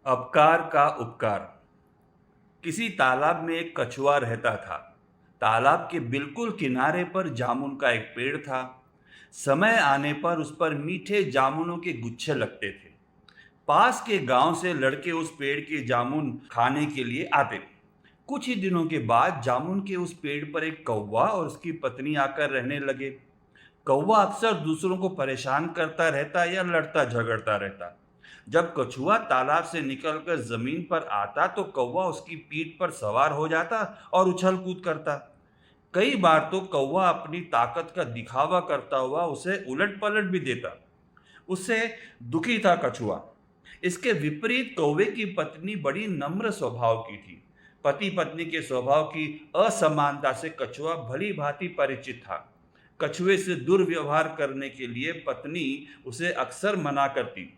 अपकार का उपकार। किसी तालाब में एक कछुआ रहता था। तालाब के बिल्कुल किनारे पर जामुन का एक पेड़ था। समय आने पर उस पर मीठे जामुनों के गुच्छे लगते थे। पास के गांव से लड़के उस पेड़ के जामुन खाने के लिए आते। कुछ ही दिनों के बाद जामुन के उस पेड़ पर एक कौवा और उसकी पत्नी आकर रहने लगे। कौवा अक्सर दूसरों को परेशान करता रहता या लड़ता झगड़ता रहता। जब कछुआ तालाब से निकलकर जमीन पर आता तो कौवा उसकी पीठ पर सवार हो जाता और उछल कूद करता। कई बार तो कौवा अपनी ताकत का दिखावा करता हुआ उसे उलट पलट भी देता। उससे दुखी था कछुआ। इसके विपरीत कौवे की पत्नी बड़ी नम्र स्वभाव की थी। पति पत्नी के स्वभाव की असमानता से कछुआ भली भांति परिचित था। कछुए से दुर्व्यवहार करने के लिए पत्नी उसे अक्सर मना करती।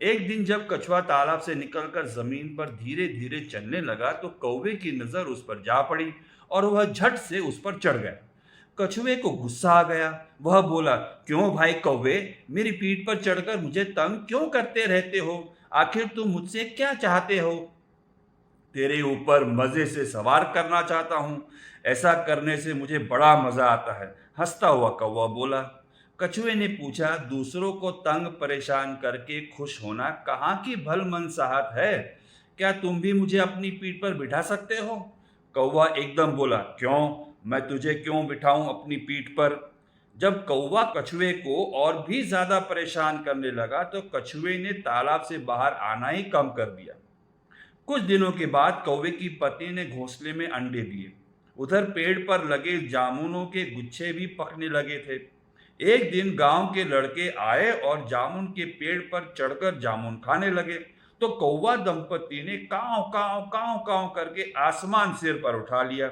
एक दिन जब कछुआ तालाब से निकलकर जमीन पर धीरे धीरे चलने लगा तो कौवे की नजर उस पर जा पड़ी और वह झट से उस पर चढ़ गया। कछुए को गुस्सा आ गया। वह बोला, क्यों भाई कौवे, मेरी पीठ पर चढ़कर मुझे तंग क्यों करते रहते हो? आखिर तुम मुझसे क्या चाहते हो? तेरे ऊपर मजे से सवार करना चाहता हूँ। ऐसा करने से मुझे बड़ा मजा आता है, हंसता हुआ कौवा बोला। कछुए ने पूछा, दूसरों को तंग परेशान करके खुश होना कहाँ की भलमनसाहत है? क्या तुम भी मुझे अपनी पीठ पर बिठा सकते हो? कौवा एकदम बोला, क्यों, मैं तुझे क्यों बिठाऊं अपनी पीठ पर? जब कौवा कछुए को और भी ज्यादा परेशान करने लगा तो कछुए ने तालाब से बाहर आना ही कम कर दिया। कुछ दिनों के बाद कौवे की पत्नी ने घोंसले में अंडे दिए। उधर पेड़ पर लगे जामुनों के गुच्छे भी पकने लगे थे। एक दिन गांव के लड़के आए और जामुन के पेड़ पर चढ़कर जामुन खाने लगे। तो कौवा दंपति ने काव काव काव काव करके आसमान सिर पर उठा लिया।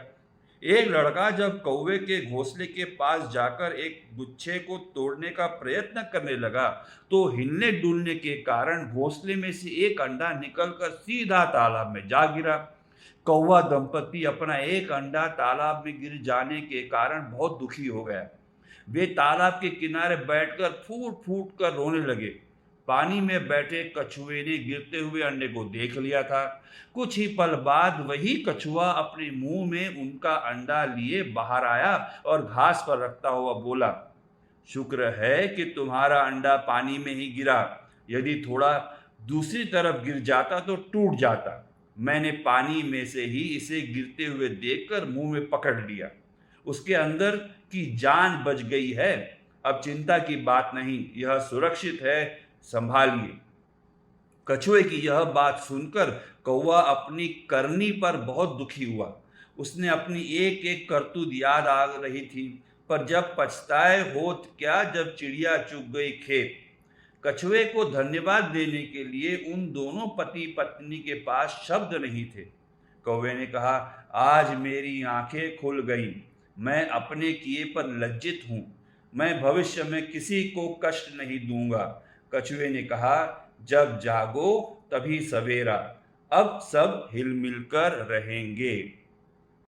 एक लड़का जब कौवे के घोंसले के पास जाकर एक गुच्छे को तोड़ने का प्रयत्न करने लगा तो हिलने डुलने के कारण घोंसले में से एक अंडा निकलकर सीधा तालाब में जा गिरा। कौवा दंपति अपना एक अंडा तालाब में गिर जाने के कारण बहुत दुखी हो गया। वे तालाब के किनारे बैठकर फूट फूट कर रोने लगे। पानी में बैठे कछुए ने गिरते हुए अंडे को देख लिया था। कुछ ही पल बाद वही कछुआ अपने मुंह में उनका अंडा लिए बाहर आया और घास पर रखता हुआ बोला, शुक्र है कि तुम्हारा अंडा पानी में ही गिरा। यदि थोड़ा दूसरी तरफ गिर जाता तो टूट जाता। मैंने पानी में से ही इसे गिरते हुए देखकर मुंह में पकड़ लिया। उसके अंदर की जान बच गई है। अब चिंता की बात नहीं, यह सुरक्षित है, संभालिए। कछुए की यह बात सुनकर कौवा अपनी करनी पर बहुत दुखी हुआ। उसने अपनी एक एक करतूत याद आ रही थी, पर जब पछताए होत क्या जब चिड़िया चुग गई खेत। कछुए को धन्यवाद देने के लिए उन दोनों पति पत्नी के पास शब्द नहीं थे। कौवे ने कहा, आज मेरी आंखें खुल गईं। मैं अपने किए पर लज्जित हूँ। मैं भविष्य में किसी को कष्ट नहीं दूंगा। कछुए ने कहा, जब जागो तभी सवेरा। अब सब हिल मिल कर रहेंगे।